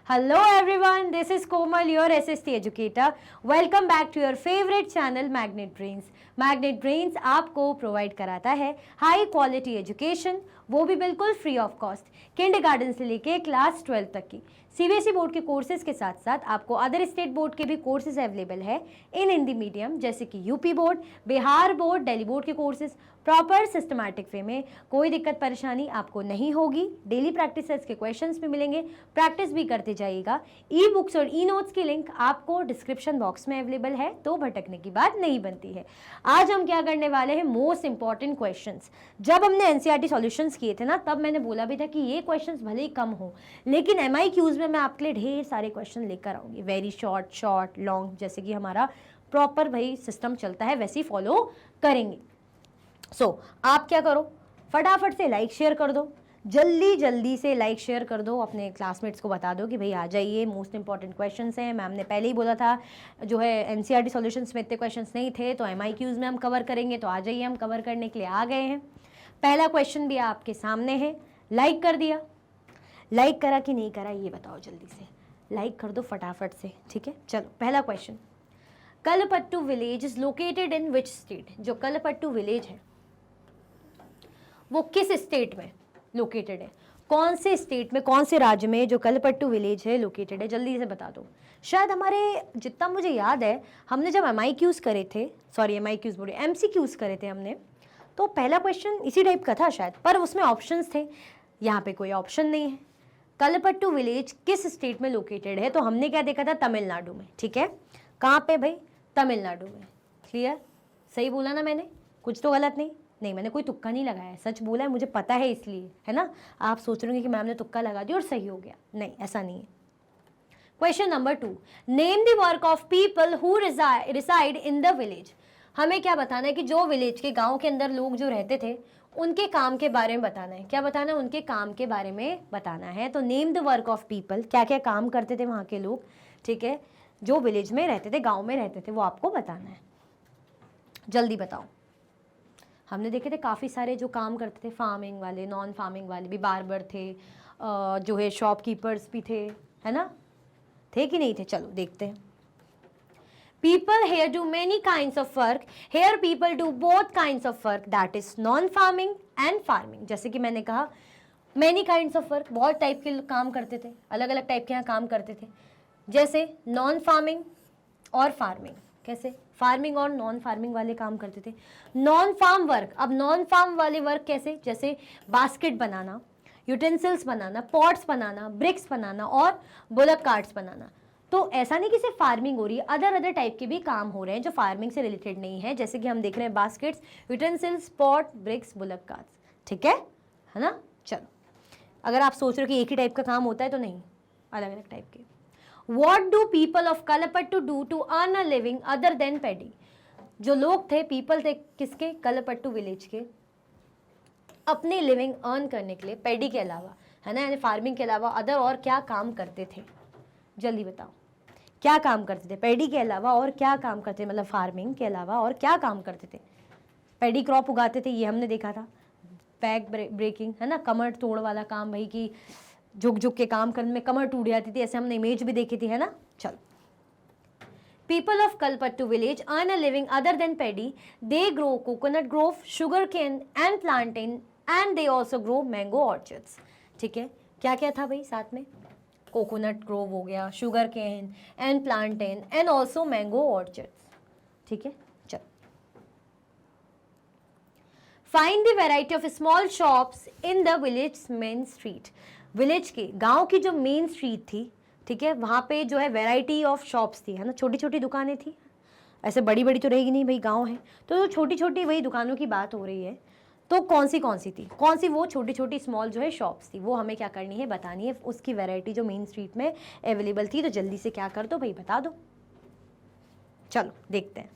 Hello everyone, this is Komal, your SST educator. Welcome back to your favorite channel Magnet Brains. Magnet Brains आपको provide कराता है high quality education, वो भी बिल्कुल free of cost, kindergarten से लेके class 12 तक की सीबीएसई बोर्ड के कोर्सेज के साथ साथ आपको अदर स्टेट बोर्ड के भी कोर्सेज अवेलेबल है इन हिंदी मीडियम, जैसे कि UP board, Bihar board, Delhi board के कोर्सेज प्रॉपर सिस्टमैटिक वे में। कोई दिक्कत परेशानी आपको नहीं होगी। डेली प्रैक्टिस सेट्स के क्वेश्चंस भी मिलेंगे, प्रैक्टिस भी करते जाइएगा। ई बुक्स और ई नोट्स की लिंक आपको डिस्क्रिप्शन बॉक्स में अवेलेबल है, तो भटकने की बात नहीं बनती है। आज हम क्या करने वाले हैं, मोस्ट इंपॉर्टेंट क्वेश्चंस। जब हमने एनसीईआरटी सॉल्यूशंस किए थे ना, तब मैंने बोला भी था कि ये क्वेश्चंस भले ही कम हो, लेकिन एमआईक्यूज में मैं आपके लिए ढेर सारे क्वेश्चन लेकर आऊंगी। वेरी शॉर्ट लॉन्ग, जैसे कि हमारा प्रॉपर भाई सिस्टम चलता है वैसे ही फॉलो करेंगे। आप क्या करो, फटाफट से लाइक शेयर कर दो, जल्दी से लाइक शेयर कर दो, अपने क्लासमेट्स को बता दो कि भाई आ जाइए, मोस्ट इंपॉर्टेंट क्वेश्चंस हैं। मैम ने पहले ही बोला था जो है एनसीईआरटी सॉल्यूशंस में इतने क्वेश्चंस नहीं थे, तो एमआईक्यूज में हम कवर करेंगे, तो आ जाइए, हम कवर करने के लिए आ गए हैं। पहला क्वेश्चन भी आपके सामने है। लाइक कर दिया, लाइक करा कि नहीं करा ये बताओ, जल्दी से लाइक कर दो फटाफट से, ठीक है। चलो पहला question, Kalpattu village is located in which state. जो कलपट्टू विलेज है वो किस स्टेट में लोकेटेड है, कौन से स्टेट में, कौन से राज्य में जो कलपट्टू विलेज है लोकेटेड है, जल्दी से बता दो। शायद हमारे जितना मुझे याद है, हमने जब एमआईक्यूज करे थे, सॉरी एमआईक्यूज बोले एमसीक्यूज करे थे हमने, तो पहला क्वेश्चन इसी टाइप का था शायद, पर उसमें ऑप्शंस थे। यहाँ पे कोई ऑप्शन नहीं है। कलपट्टू विलेज किस स्टेट में लोकेटेड है, तो हमने क्या देखा था, तमिलनाडु में, ठीक है। कहाँ पे भाई, तमिलनाडु में। क्लियर, सही बोला ना मैंने, कुछ तो गलत नहीं, मैंने कोई तुक्का नहीं लगाया, सच बोला है, मुझे पता है इसलिए, है ना। आप सोच रहे होंगे कि मैम ने तुक्का लगा दिया और सही हो गया, नहीं ऐसा नहीं है। Question number 2, name the work of people who reside in the village. हमें क्या बताना है कि जो विलेज के, गांव के अंदर लोग जो रहते थे, उनके काम के बारे में बताना है। क्या बताना है, उनके काम के बारे में बताना है। तो name the work of people, क्या क्या काम करते थे वहाँ के लोग, ठीक है, जो विलेज में रहते थे, गाँव में रहते थे, वो आपको बताना है। जल्दी बताओ। हमने देखे थे काफ़ी सारे जो काम करते थे, फार्मिंग वाले, नॉन फार्मिंग वाले भी, बार्बर थे, जो है शॉपकीपर्स भी थे, है ना, थे कि नहीं थे। चलो देखते हैं। People here do many kinds of work. Here people do both kinds of work, that is non-farming and farming. जैसे कि मैंने कहा many kinds of work, बहुत टाइप के काम करते थे, अलग अलग टाइप के यहाँ काम करते थे, जैसे नॉन फार्मिंग और फार्मिंग। कैसे, फार्मिंग और नॉन फार्मिंग वाले काम करते थे। नॉन फार्म वर्क, अब नॉन फार्म वाले वर्क कैसे, जैसे बास्केट बनाना, यूटेंसिल्स बनाना, पॉट्स बनाना, ब्रिक्स बनाना और बुलक कार्ट्स बनाना। तो ऐसा नहीं कि सिर्फ फार्मिंग हो रही है, अदर टाइप के भी काम हो रहे हैं जो फार्मिंग से रिलेटेड नहीं है, जैसे कि हम देख रहे हैं baskets, utensils, pot, bricks, bullock carts, ठीक है ना। चलो, अगर आप सोच रहे हो कि एक ही टाइप का काम होता है, तो नहीं, अलग अलग टाइप के। What do people of Kalapattu do to earn a living other than paddy? जो लोग थे, पीपल थे किसके, कलपट्टू विलेज के, अपनी लिविंग अर्न करने के लिए पैडी के अलावा, है ना, यानी फार्मिंग के अलावा अदर और क्या काम करते थे, जल्दी बताओ। क्या काम करते थे पैडी के अलावा, और क्या काम करते थे, मतलब फार्मिंग के अलावा और क्या काम करते थे। पैडी क्रॉप उगाते थे, ये हमने देखा था। बैक ब्रेकिंग, है ना, कमर तोड़ वाला काम, भाई की झुक के काम करने में कमर टूट जाती थी, ऐसे हमने इमेज भी देखी थी, है ना। चलो, people of Kalpattu village earn a living other than paddy. They grow coconut grove, sugar cane and plantain and they also grow mango orchards. ठीक है, क्या क्या था भाई साथ में, कोकोनट ग्रोव हो गया, sugar cane and plantain and also mango orchards, ठीक है। चलो, find the variety of small shops in the village main street. Village के, गांव की जो मेन स्ट्रीट थी, ठीक है, वहाँ पे जो है वैरायटी ऑफ शॉप्स थी, है ना, छोटी छोटी दुकानें थी, ऐसे बड़ी बड़ी तो रहेगी नहीं भाई, गांव है तो छोटी छोटी वही दुकानों की बात हो रही है। तो कौन सी थी, कौन सी वो छोटी छोटी स्मॉल जो है शॉप्स थी, वो हमें क्या करनी है, बतानी है, उसकी वैरायटी जो मेन स्ट्रीट में अवेलेबल थी। तो जल्दी से क्या कर दो भाई, बता दो। चलो देखते हैं।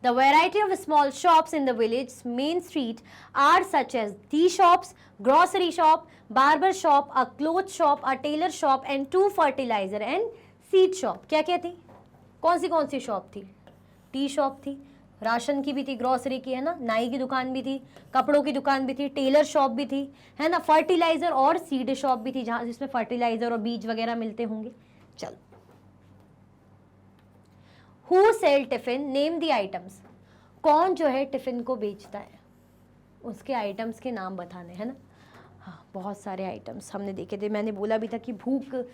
The variety of small shops in the village main street are such as tea shops, grocery shop, barber shop, a cloth shop, a tailor shop and 2 fertilizer and seed shop. क्या क्या थी, कौन सी शॉप थी, tea shop थी, ration की भी थी, grocery की, है ना, नाई की दुकान भी थी, कपड़ों की दुकान भी थी, टेलर शॉप भी थी, है ना, फर्टिलाइजर और सीड शॉप भी थी जहां जिसमें फर्टिलाइजर और बीज वगैरह मिलते होंगे। चलो, who sell tiffin, name the items, कौन जो है टिफिन को बेचता है, उसके आइटम्स के नाम बताने, है ना। हाँ, बहुत सारे आइटम्स हमने देखे थे, मैंने बोला भी था कि भूख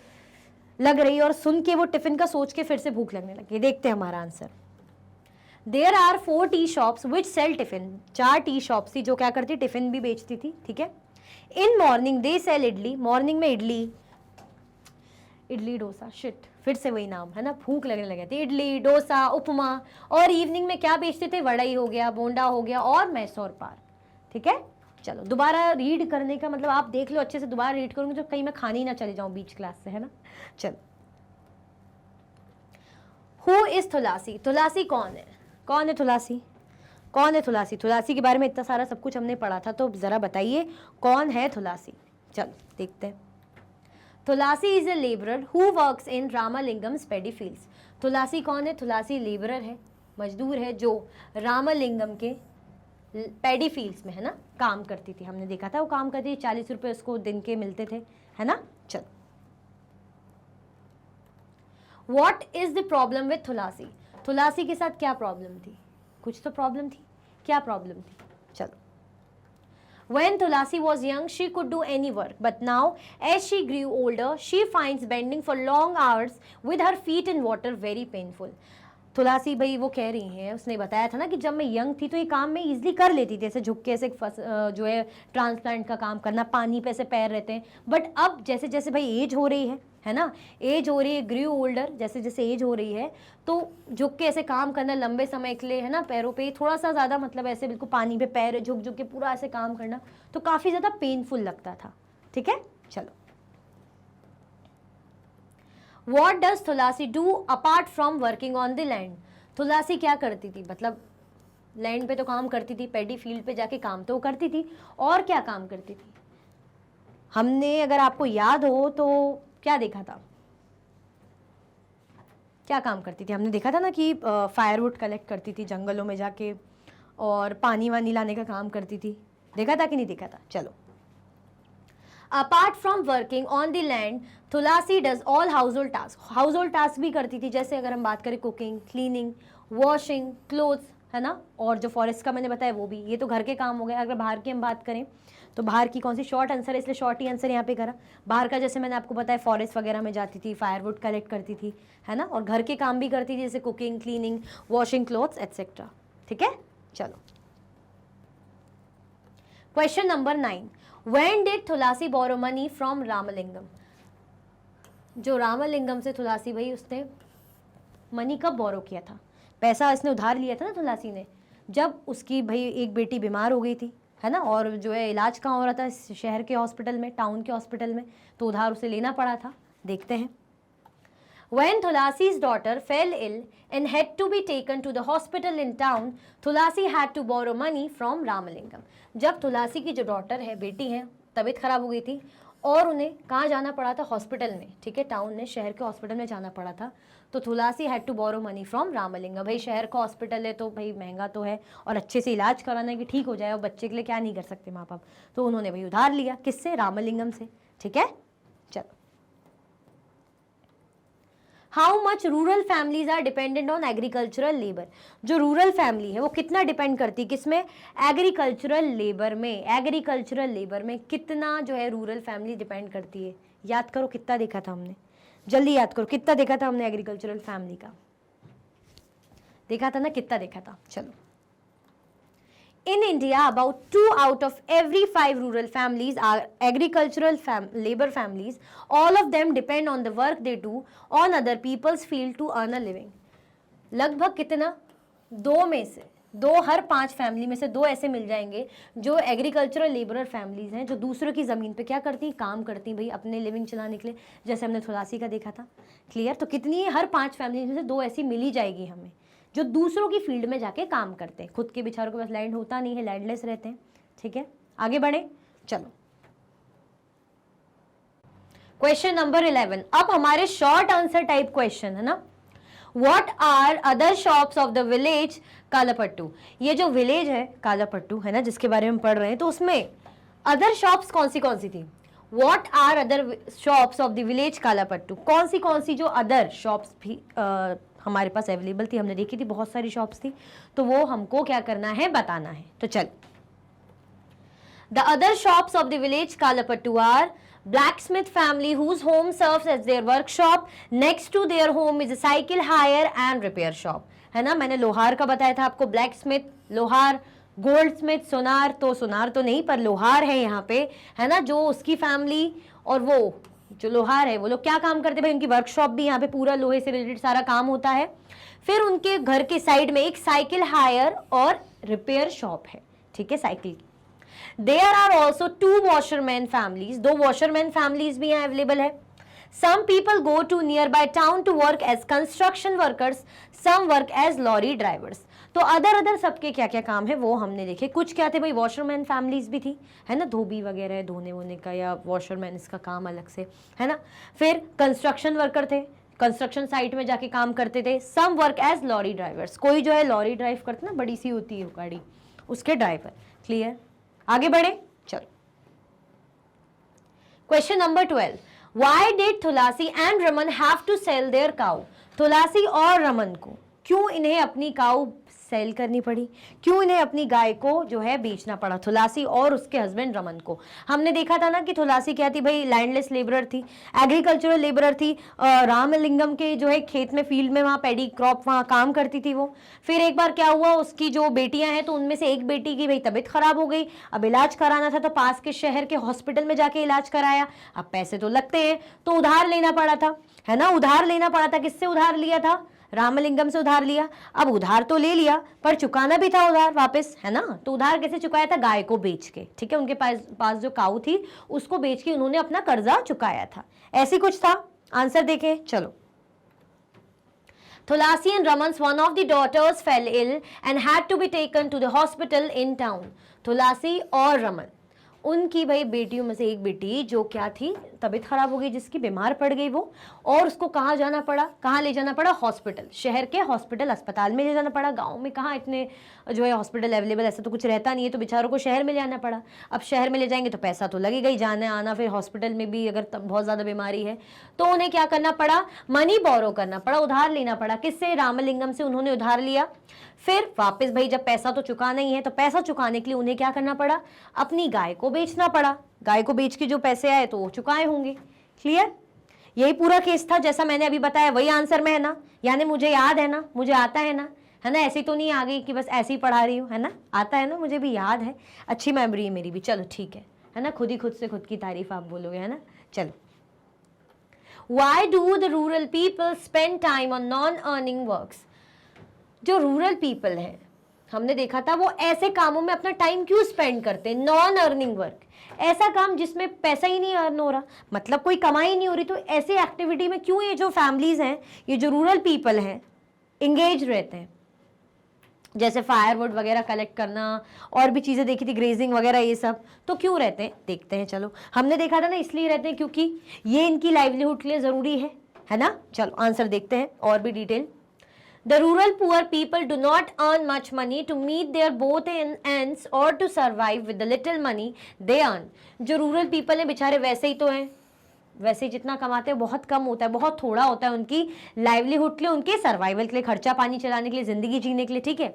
लग रही है और सुन के वो टिफिन का सोच के फिर से भूख लगने लगी। देखते हैं हमारा answer. There are 4 tea shops which sell tiffin, 4 tea shops थी जो क्या करती, टिफिन भी बेचती थी, ठीक है। In morning they sell idli, morning में इडली डोसा, शिट फिर से वही नाम, है ना, भूख लगने लगे थे, इडली डोसा उपमा। और इवनिंग में क्या बेचते थे, वड़ई हो गया, बोंडा हो गया और मैसूर पाक, ठीक है। चलो, दोबारा रीड करने का मतलब आप देख लो अच्छे से, दोबारा रीड करूंगी तो कहीं मैं खाने ही ना चले जाऊं बीच क्लास से, है ना। चलो, हु इज तुलसी, तुलसी कौन है, कौन है तुलसी, कौन है तुलसी, तुलसी के बारे में इतना सारा सब कुछ हमने पढ़ा था, तो जरा बताइए कौन है तुलसी। चलो देखते हैं। Tulsi is a labourer who works in Ramalingam's paddy fields, Tulsi कौन है, तुलसी लेबरर है, मजदूर है जो रामालिंगम के पैडी फील्ड्स में, है ना, काम करती थी। हमने देखा था वो काम करती थी, 40 रुपए उसको दिन के मिलते थे, है ना। चलो, what is the problem with Tulsi, Tulsi के साथ क्या प्रॉब्लम थी, कुछ तो प्रॉब्लम थी, क्या प्रॉब्लम थी। चलो, when Tulasi was young she could do any work, but now as she grew older she finds bending for long hours with her feet in water very painful। तुलसी भाई वो कह रही हैं, उसने बताया था ना कि जब मैं यंग थी तो ये काम मैं इजीली कर लेती थी, ऐसे झुक के ऐसे जो है ट्रांसप्लांट का काम करना, पानी पे ऐसे पैर रहते हैं, बट अब जैसे जैसे भाई एज हो रही है ना, एज हो रही है, ग्रू ओल्डर, जैसे जैसे एज हो रही है तो झुक के ऐसे काम करना लंबे समय के लिए, है ना, पैरों पे थोड़ा सा ज़्यादा, मतलब ऐसे बिल्कुल पानी पे पैर झुक झुक के पूरा ऐसे काम करना तो काफ़ी ज़्यादा पेनफुल लगता था, ठीक है। चलो, What does Tulsi do apart from working on the land? तुलसी क्या करती थी, मतलब लैंड पे तो काम करती थी, पैडी फील्ड पे जाके काम तो करती थी, और क्या काम करती थी, हमने अगर आपको याद हो तो क्या देखा था, क्या काम करती थी, हमने देखा था ना कि फायरवुड कलेक्ट करती थी जंगलों में जाके और पानी वानी लाने का काम करती थी, देखा था कि नहीं देखा था। चलो, apart from working on the land Tulsi does all house hold task, house hold task भी करती थी, जैसे अगर हम बात करें कुकिंग, क्लीनिंग, वॉशिंग क्लोथ्स, है ना, और जो फॉरेस्ट का मैंने बताया वो भी, ये तो घर के काम हो गए। अगर बाहर की हम बात करें तो बाहर की कौन सी, शॉर्ट आंसर है इसलिए शॉर्ट ही आंसर यहाँ पे करा। बाहर का जैसे मैंने आपको बताया फॉरेस्ट वगैरह में जाती थी, फायरवुड कलेक्ट करती थी, है ना, और घर के काम भी करती थी जैसे cooking, cleaning, washing clothes etcetera, ठीक है। चलो, question number 9, when did Tulsi borrow money from Ramalingam, जो रामलिंगम से तुलसी भाई उसने मनी कब बोरो किया था, पैसा इसने उधार लिया था ना तुलसी ने, जब उसकी भाई एक बेटी बीमार हो गई थी, है ना, और जो है इलाज कहाँ हो रहा था, शहर के हॉस्पिटल में, टाउन के हॉस्पिटल में, तो उधार उसे लेना पड़ा था। देखते हैं। When Tulasi's daughter fell ill and had to be taken to the hospital in town, Tulasi had to borrow money from Ramalingam। जब तुलसी की जो डॉटर है, बेटी है, तबीयत खराब हो गई थी और उन्हें कहाँ जाना पड़ा था, हॉस्पिटल में, ठीक है, टाउन में, शहर के हॉस्पिटल में जाना पड़ा था, तो Tulsi had to borrow money from Ramalingam. भाई शहर का हॉस्पिटल है तो भाई महंगा तो है और अच्छे से इलाज कराना है कि ठीक हो जाए, और बच्चे के लिए क्या नहीं कर सकते माँ बाप, तो उन्होंने भाई उधार लिया, किससे, रामलिंगम से, ठीक है। चलो, how much rural families are dependent on agricultural labour, जो रूरल फैमिली है वो कितना डिपेंड करती है, किसमें, एग्रीकल्चरल लेबर में, एग्रीकल्चरल लेबर में कितना जो है रूरल फैमिली डिपेंड करती है। याद करो कितना देखा था हमने, जल्दी याद करो कितना देखा था हमने एग्रीकल्चरल फैमिली का, देखा था ना, कितना देखा था। चलो, in India about 2 out of every 5 rural families are agricultural labor families, all of them depend on the work they do on other people's field to earn a living। लगभग कितना, 2 में से 2, हर 5 फैमिली में से 2 ऐसे मिल जाएंगे जो एग्रीकल्चरल लेबरर फैमिलीज हैं, जो दूसरों की ज़मीन पे क्या करती हैं, काम करती हैं भाई अपने लिविंग चलाने के लिए, जैसे हमने तुलसी का देखा था। क्लियर, तो कितनी है, हर 5 फैमिली में से 2 ऐसी मिल ही जाएगी हमें जो दूसरों की फील्ड में जाके काम करते हैं, खुद के बेचारों के पास लैंड होता नहीं है, लैंडलेस रहते हैं, ठीक है। आगे बढ़े। चलो, क्वेश्चन नंबर 11, अब हमारे शॉर्ट आंसर टाइप क्वेश्चन है ना। What are other shops of the village कालापट्टू? ये जो विलेज है कालापट्टू है ना, जिसके बारे में हम पढ़ रहे हैं, तो उसमें अदर शॉप्स कौन सी थी? What are other shops of the village कालापट्टू? कौन सी जो अदर शॉप्स भी हमारे पास अवेलेबल थी, हमने देखी थी, बहुत सारी शॉप्स थी, तो वो हमको क्या करना है, बताना है। तो चल, the other shops of the village कालापट्टू are blacksmith family whose home serves as their workshop. Next to their home is a cycle hire and repair shop. है ना, मैंने लोहार का बताया था आपको, ब्लैक लोहार, गोल्ड स्मिथ, सोनार तो नहीं, पर लोहार है यहाँ पे, है ना, जो उसकी फैमिली और वो जो लोहार है वो लोग क्या काम करते भाई, उनकी वर्कशॉप भी यहाँ पे पूरा लोहे से रिलेटेड सारा काम होता है। फिर उनके घर के साइड में एक साइकिल हायर और रिपेयर शॉप है, ठीक है, साइकिल की। There are also 2 washerman families, 2 washerman families भी यहाँ अवेलेबल है। Some people go to nearby town to work as construction workers, some work as lorry drivers. तो अदर सबके क्या क्या काम है वो हमने देखे। कुछ क्या थे भाई, वॉशरमैन फैमिलीज भी थी, है ना, धोबी वगैरह धोने वोने का, या वॉशरमैन इसका काम अलग से, है ना। फिर कंस्ट्रक्शन वर्कर थे, कंस्ट्रक्शन साइट में जाके काम करते थे। Some work as lorry drivers, कोई जो है लॉरी ड्राइव करते ना, बड़ी सी होती है गाड़ी, उसके ड्राइवर। क्लियर, आगे बढ़े, चलो। Question number 12, why did Tulsi and Raman have to sell their cow? Tulsi और रमन को क्यों इन्हें अपनी काउ सेल करनी पड़ी, क्यों इन्हें अपनी गाय को जो है बेचना पड़ा, तुलसी और उसके हस्बैंड रमन को? हमने देखा था ना कि तुलसी क्या थी भाई, लैंडलेस लेबरर थी, एग्रीकल्चरल लेबरर थी, रामलिंगम के जो है खेत में, फील्ड में, वहाँ पैडी क्रॉप वहाँ काम करती थी वो। फिर एक बार क्या हुआ, उसकी जो बेटियां हैं तो उनमें से एक बेटी की भाई तबीयत खराब हो गई, अब इलाज कराना था तो पास के शहर के हॉस्पिटल में जाके इलाज कराया। अब पैसे तो लगते हैं तो उधार लेना पड़ा था, है ना, उधार लेना पड़ा था। किससे उधार लिया था? रामलिंगम से उधार लिया। अब उधार तो ले लिया पर चुकाना भी था उधार वापस, है ना। तो उधार कैसे चुकाया था? गाय को बेच के, ठीक है, उनके पास जो काऊ थी उसको बेच के उन्होंने अपना कर्जा चुकाया था, ऐसी कुछ था। आंसर देखें, चलो। Tulasi and Raman's one of the daughters fell ill and had to be taken to the hospital in town. तुलसी और रमन, उनकी भाई बेटियों में से एक बेटी जो क्या थी, तबीयत खराब हो गई, जिसकी बीमार पड़ गई वो, और उसको कहाँ जाना पड़ा, कहाँ ले जाना पड़ा? हॉस्पिटल, शहर के हॉस्पिटल अस्पताल में ले जाना पड़ा। गांव में कहाँ इतने जो है हॉस्पिटल अवेलेबल, ऐसा तो कुछ रहता नहीं है, तो बेचारों को शहर में ले जाना पड़ा। अब शहर में ले जाएंगे तो पैसा तो लगेगा ही, जाना आना, फिर हॉस्पिटल में भी अगर बहुत ज़्यादा बीमारी है तो उन्हें क्या करना पड़ा? मनी बोरो करना पड़ा, उधार लेना पड़ा। किससे? रामलिंगम से उन्होंने उधार लिया। फिर वापस भाई जब पैसा तो चुकाना ही है, तो पैसा चुकाने के लिए उन्हें क्या करना पड़ा? अपनी गाय को बेचना पड़ा। गाय को बेच के जो पैसे आए तो वो चुकाए होंगे। क्लियर, यही पूरा केस था जैसा मैंने अभी बताया, वही आंसर में है ना, यानी मुझे याद है ना, मुझे आता है ना, है ना, ऐसी तो नहीं आ गई कि बस ऐसे ही पढ़ा रही हूँ, है ना, आता है ना, मुझे भी याद है, अच्छी मेमोरी है मेरी भी। चलो ठीक है ना, खुद ही खुद से खुद की तारीफ आप बोलोगे, है ना। चलो, Why do the rural people spend time on non-earning works? जो रूरल पीपल हैं, हमने देखा था वो ऐसे कामों में अपना टाइम क्यों स्पेंड करते हैं? नॉन अर्निंग वर्क, ऐसा काम जिसमें पैसा ही नहीं अर्न हो रहा, मतलब कोई कमाई नहीं हो रही, तो ऐसे एक्टिविटी में क्यों ये जो फैमिलीज हैं, ये जो रूरल पीपल हैं, इंगेज रहते हैं? जैसे फायरवुड वगैरह कलेक्ट करना, और भी चीज़ें देखी थी, ग्रेजिंग वगैरह, ये सब तो क्यों रहते हैं? देखते हैं, चलो। हमने देखा था ना, इसलिए रहते हैं क्योंकि ये इनकी लाइवलीहुड के लिए ज़रूरी है ना। चलो आंसर देखते हैं और भी detail. The rural poor people do not earn much money to meet their both ends or to survive with the little money they earn. जो रूरल पीपल हैं बेचारे वैसे ही तो हैं, वैसे ही जितना कमाते हैं बहुत कम होता है, बहुत थोड़ा होता है उनकी लाइवलीहुड के लिए, उनके सर्वाइवल के लिए, खर्चा पानी चलाने के लिए, जिंदगी जीने के लिए, ठीक है।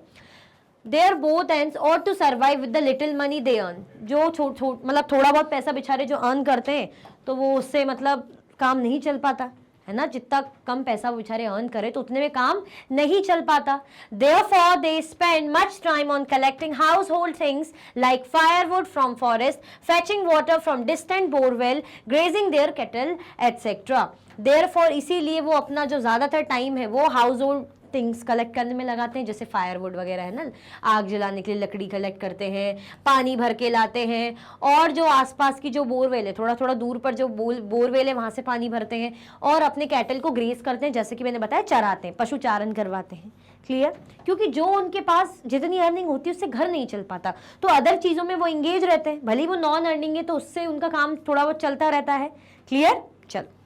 देयर बोथ एंड्स और to survive with the little money they earn, जो मतलब थोड़ा बहुत पैसा बेचारे जो अर्न करते हैं तो वो उससे मतलब काम नहीं चल पाता, है ना। जितना कम पैसा वो बेचारे अर्न करे तो उतने में काम नहीं चल पाता। Therefore they spend much time on collecting household things like firewood from forest, fetching water from distant borewell, grazing their cattle, etc. Therefore इसीलिए वो अपना जो ज़्यादातर टाइम है वो हाउस होल्ड थिंग्स कलेक्ट करने में लगाते हैं, जैसे फायरवुड वगैरह है ना, आग जलाने के लिए लकड़ी कलेक्ट करते हैं, पानी भर के लाते हैं, और जो आसपास की जो बोरवेल है, थोड़ा थोड़ा दूर पर जो बोरवेल है वहाँ से पानी भरते हैं, और अपने कैटल को ग्रेस करते हैं, जैसे कि मैंने बताया चराते हैं, पशु चारण करवाते हैं। क्लियर, क्योंकि जो उनके पास जितनी अर्निंग होती है उससे घर नहीं चल पाता, तो अदर चीज़ों में वो इंगेज रहते हैं, भले ही वो नॉन अर्निंग है तो उससे उनका काम थोड़ा बहुत चलता रहता है। क्लियर, चलो।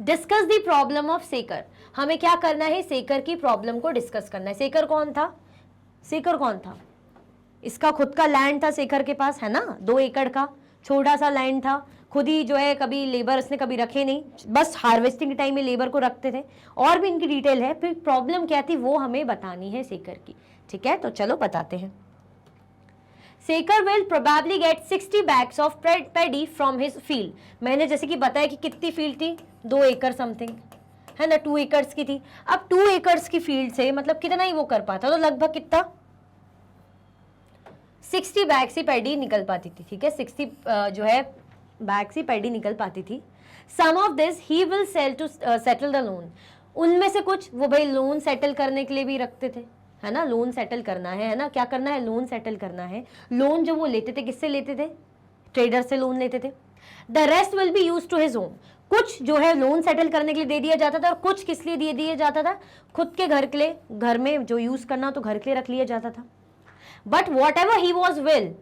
डिस्कस द प्रॉब्लम ऑफ सेकर, हमें क्या करना है, सेकर की प्रॉब्लम को डिस्कस करना है। सेकर कौन था, सेकर कौन था, इसका खुद का लैंड था सेकर के पास, है ना, 2 एकड़ का छोटा सा लैंड था, खुद ही जो है, कभी लेबर इसने कभी रखे नहीं, बस हार्वेस्टिंग के टाइम में लेबर को रखते थे। और भी इनकी डिटेल है, फिर प्रॉब्लम क्या थी वो हमें बतानी है सेकर की, ठीक है, तो चलो बताते हैं। सेकर will probably get 60 bags of paddy from his field, मैंने जैसे कि बताया कि कितनी फील्ड थी, 2 एकड़ समथिंग, है ना, 2 एकड़ की थी। अब 2 एकड़ की फील्ड से मतलब कितना ही वो कर पाता, तो लगभग कितना, 60 बैग से पैडी निकल पाती थी, ठीक है, 60 जो है बैग से पैडी निकल पाती थी। Some of this he will sell to settle the loan, उनमें से कुछ वो भाई लोन सेटल करने के लिए भी रखते थे, है ना, लोन सेटल करना है ना, क्या करना है, लोन सेटल करना है। लोन जो वो लेते थे किससे लेते थे, ट्रेडर से लोन लेते थे। The rest will be use to his own, कुछ जो है लोन सेटल करने के लिए दे दिया जाता था और कुछ किस लिए दे दिया जाता था, खुद के घर के लिए, घर में जो यूज करना तो घर के लिए रख लिया जाता था। But what ever he was will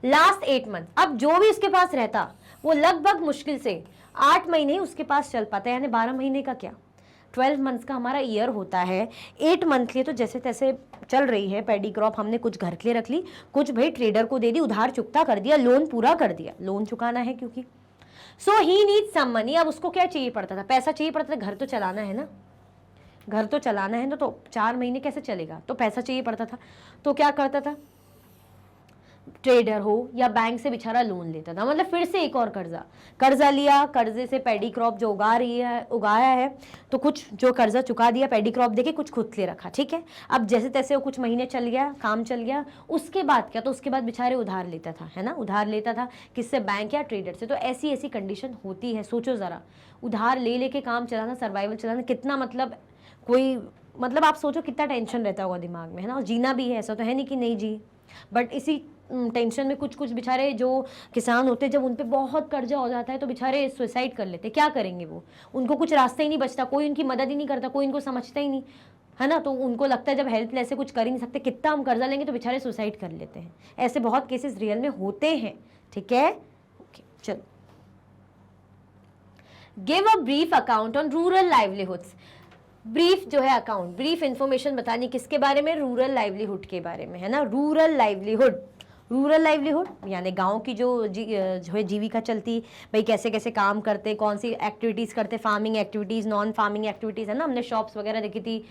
last 8 month, अब जो भी उसके पास रहता वो लगभग मुश्किल से 8 महीने ही उसके पास चल पाता है, यानी 12 महीने का क्या, 12 मंथ्स का हमारा ईयर होता है। 8 मंथ के लिए तो जैसे तैसे चल रही है पैडी क्रॉप, हमने कुछ घर के लिए रख ली, कुछ भाई ट्रेडर को दे दी, उधार चुकता कर दिया, लोन पूरा कर दिया, लोन चुकाना है क्योंकि। सो ही नीड सम मनी, अब उसको क्या चाहिए पड़ता था, पैसा चाहिए पड़ता था, घर तो चलाना है ना, घर तो चलाना है ना, तो 4 महीने कैसे चलेगा, तो पैसा चाहिए पड़ता था। तो क्या करता था, ट्रेडर हो या बैंक से बेचारा लोन लेता था, मतलब फिर से एक और कर्जा लिया, कर्जे से पैडी क्रॉप जो उगाया है तो कुछ जो कर्जा चुका दिया, पैडी क्रॉप देके कुछ खुद ले रखा, ठीक है। अब जैसे तैसे वो कुछ महीने चल गया, काम चल गया, उसके बाद क्या, तो उसके बाद बेचारे उधार लेता था, है ना, उधार लेता था किससे, बैंक या ट्रेडर से। तो ऐसी ऐसी कंडीशन होती है, सोचो ज़रा, उधार ले लेके काम चलाना, सर्वाइवल चलाना, कितना मतलब कोई, मतलब आप सोचो कितना टेंशन रहता होगा दिमाग में, है ना, और जीना भी है, ऐसा तो है नहीं कि नहीं जी, बट इसी टेंशन में कुछ कुछ बेचारे जो किसान होते हैं, जब उन पे बहुत कर्जा हो जाता है तो बेचारे सुसाइड कर लेते, क्या करेंगे वो, उनको कुछ रास्ता ही नहीं बचता, कोई उनकी मदद ही नहीं करता, कोई इनको समझता ही नहीं, है ना, तो उनको लगता है जब हेल्पलेस है, कुछ कर ही नहीं सकते, कितना हम कर्जा लेंगे, तो बेचारे सुसाइड कर लेते हैं। ऐसे बहुत केसेस रियल में होते हैं, ठीक है, ओके, चलो। Give a brief account on rural livelihoods, brief जो है अकाउंट, ब्रीफ इंफॉर्मेशन बतानी किसके बारे में, रूरल लाइवलीहुड के बारे में, है ना, रूरल लाइवलीहुड, रूरल लाइवलीहुड यानी गांव की जो है जीविका चलती, भाई कैसे कैसे काम करते, कौन सी एक्टिविटीज़ करते, farming activities, non farming activities, है ना, हमने शॉप्स वगैरह देखी थी,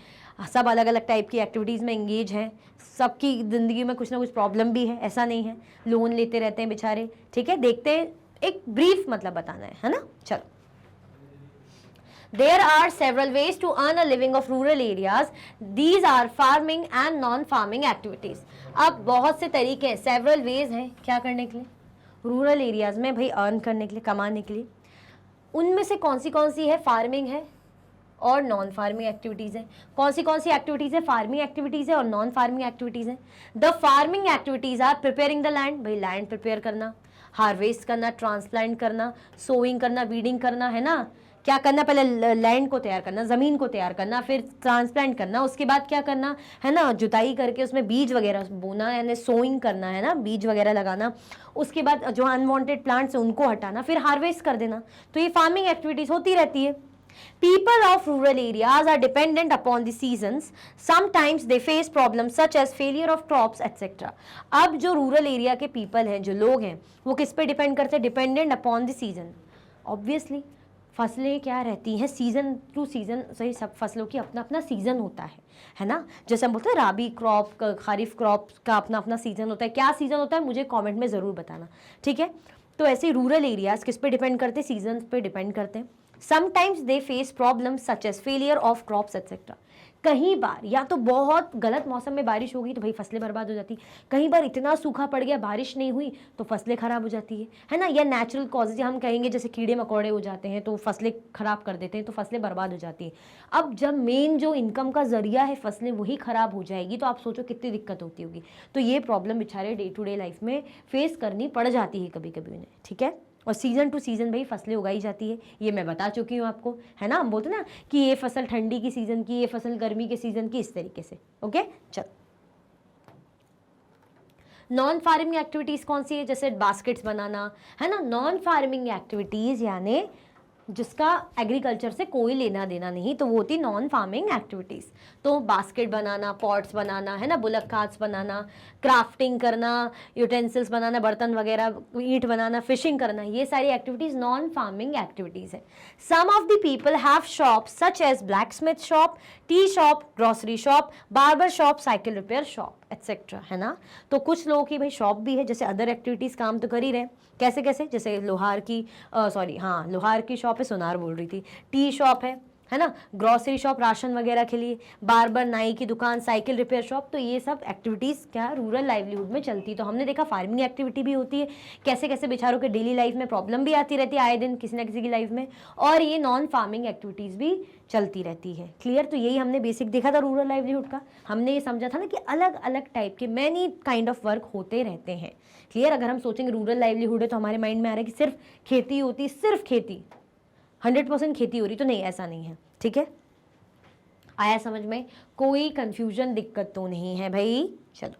सब अलग अलग टाइप की एक्टिविटीज़ में एंगेज हैं, सबकी ज़िंदगी में कुछ ना कुछ प्रॉब्लम भी है, ऐसा नहीं है, लोन लेते रहते हैं बेचारे, ठीक है, देखते हैं, एक ब्रीफ मतलब बताना है ना, चलो। There are several ways to earn a living of rural areas. These are farming and non-farming activities. अब बहुत से तरीके हैं, several ways हैं क्या करने के लिए, रूरल एरियाज में भाई अर्न करने के लिए, कमाने के लिए। उनमें से कौन सी है, फार्मिंग है और नॉन फार्मिंग एक्टिविटीज़ है। कौन सी एक्टिविटीज़ है, फार्मिंग एक्टिविटीज़ है और नॉन फार्मिंग एक्टिविटीज़ है। The farming activities are preparing the land, भाई लैंड प्रिपेयर करना, हार्वेस्ट करना, ट्रांसप्लांट करना, सोइंग करना, वीडिंग करना, है ना, क्या करना, पहले लैंड को तैयार करना, ज़मीन को तैयार करना, फिर ट्रांसप्लांट करना, उसके बाद क्या करना, है ना, जुताई करके उसमें बीज वगैरह बोना, यानी सोइंग करना, है ना, बीज वगैरह लगाना, उसके बाद जो अनवांटेड प्लांट्स हैं उनको हटाना, फिर हार्वेस्ट कर देना। तो ये फार्मिंग एक्टिविटीज़ होती रहती है। People of rural areas are dependent upon the seasons. Sometimes they face problems such as failure of crops, etc. अब जो रूरल एरिया के पीपल हैं, जो लोग हैं, वो किस पे डिपेंड करते हैं, dependent upon the season. Obviously फसलें क्या रहती हैं, सीजन टू सीजन, सही, सब फसलों की अपना अपना सीजन होता है ना, जैसे हम बोलते हैं राबी क्रॉप, खरीफ क्रॉप का अपना अपना सीजन होता है। क्या सीजन होता है मुझे कमेंट में ज़रूर बताना, ठीक है। तो ऐसे रूरल एरियाज़ किस पे डिपेंड करते हैं, सीजन पे डिपेंड करते हैं। Sometimes they face problems such as failure of crops etcetera. कहीं बार या तो बहुत गलत मौसम में बारिश हो गई तो भाई फसलें बर्बाद हो जाती, कहीं बार इतना सूखा पड़ गया, बारिश नहीं हुई तो फसलें खराब हो जाती है ना, या नेचुरल कॉजेज हम कहेंगे, जैसे कीड़े मकोड़े हो जाते हैं तो फसलें खराब कर देते हैं, तो फसलें बर्बाद हो जाती है। अब जब मेन जो इनकम का जरिया है फसलें, वही खराब हो जाएगी तो आप सोचो कितनी दिक्कत होती होगी। तो ये प्रॉब्लम बेचारे डे टू डे लाइफ में फेस करनी पड़ जाती है कभी कभी उन्हें, ठीक है। और सीज़न टू सीज़न भाई फसलें उगाई जाती है, ये मैं बता चुकी हूँ आपको, है ना। हम बोलते ना कि ये फसल ठंडी की सीज़न की, ये फसल गर्मी के सीज़न की, इस तरीके से, ओके। चल, नॉन फार्मिंग एक्टिविटीज़ कौन सी है, जैसे बास्केट्स बनाना, है ना। नॉन फार्मिंग एक्टिविटीज़ यानी जिसका एग्रीकल्चर से कोई लेना देना नहीं, तो वो होती नॉन फार्मिंग एक्टिविटीज़। तो बास्केट बनाना, पॉट्स बनाना, है ना, बुलक कार्ट्स बनाना, क्राफ्टिंग करना, यूटेंसिल्स बनाना, बर्तन वगैरह, ईंट बनाना, फिशिंग करना, ये सारी एक्टिविटीज़ नॉन फार्मिंग एक्टिविटीज़ है। Some of the people have shop such as blacksmith shop, tea shop, grocery shop, barber shop, cycle repair shop, etcetera, है ना। तो कुछ लोगों की भाई शॉप भी है, जैसे अदर एक्टिविटीज़ काम तो कर ही रहे, कैसे कैसे, जैसे लोहार की लोहार की शॉप है, सोनार बोल रही थी, टी शॉप है ना, ग्रॉसरी शॉप राशन वगैरह के लिए, बार्बर नाई की दुकान, साइकिल रिपेयर शॉप। तो ये सब एक्टिविटीज़ क्या रूरल लाइवलीहुड में चलती। तो हमने देखा फार्मिंग एक्टिविटी भी होती है, कैसे कैसे बेचारों के डेली लाइफ में प्रॉब्लम भी आती रहती है आए दिन किसी ना किसी की लाइफ में, और ये नॉन फार्मिंग एक्टिविटीज़ भी चलती रहती है। क्लियर। तो यही हमने बेसिक देखा था रूरल लाइवलीहुड का। हमने ये समझा था ना कि अलग अलग टाइप के मैनी काइंड ऑफ वर्क होते रहते हैं। क्लियर। अगर हम सोचेंगे रूरल लाइवलीहुड है तो हमारे माइंड में आ रहा है कि सिर्फ खेती होती, सिर्फ खेती, 100% खेती हो रही, तो नहीं, ऐसा नहीं है। ठीक है, आया समझ में? कोई कंफ्यूजन, दिक्कत तो नहीं है भाई। चलो,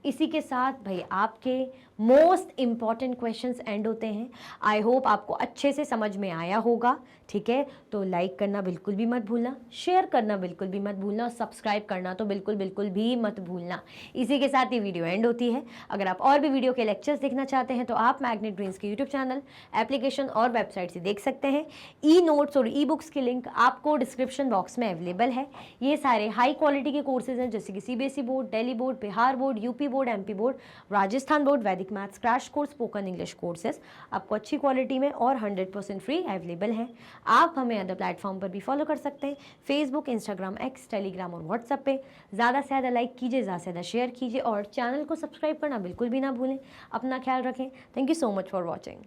इसी के साथ भाई आपके मोस्ट इंपॉर्टेंट क्वेश्चंस एंड होते हैं। आई होप आपको अच्छे से समझ में आया होगा। ठीक है, तो लाइक करना बिल्कुल भी मत भूलना, शेयर करना बिल्कुल भी मत भूलना, और सब्सक्राइब करना तो बिल्कुल बिल्कुल भी मत भूलना। इसी के साथ ये वीडियो एंड होती है। अगर आप और भी वीडियो के लेक्चर्स देखना चाहते हैं तो आप मैग्नेट ब्रेन्स के यूट्यूब चैनल, एप्लीकेशन और वेबसाइट से देख सकते हैं। ई नोट्स और ई बुक्स की लिंक आपको डिस्क्रिप्शन बॉक्स में अवेलेबल है। ये सारे हाई क्वालिटी के कोर्सेज हैं, जैसे कि CBSE board, Delhi board, Bihar board, UP board, MP board, Rajasthan board, Vedic maths crash course, spoken English courses आपको अच्छी क्वालिटी में और 100% फ्री अवेलेबल हैं। आप हमें अदर प्लेटफॉर्म पर भी फॉलो कर सकते हैं, फेसबुक, इंस्टाग्राम, एक्स, टेलीग्राम और व्हाट्सएप पे। ज़्यादा से ज़्यादा लाइक कीजिए, ज़्यादा से ज़्यादा शेयर कीजिए, और चैनल को सब्सक्राइब करना बिल्कुल भी ना भूलें। अपना ख्याल रखें। Thank you so much for watching.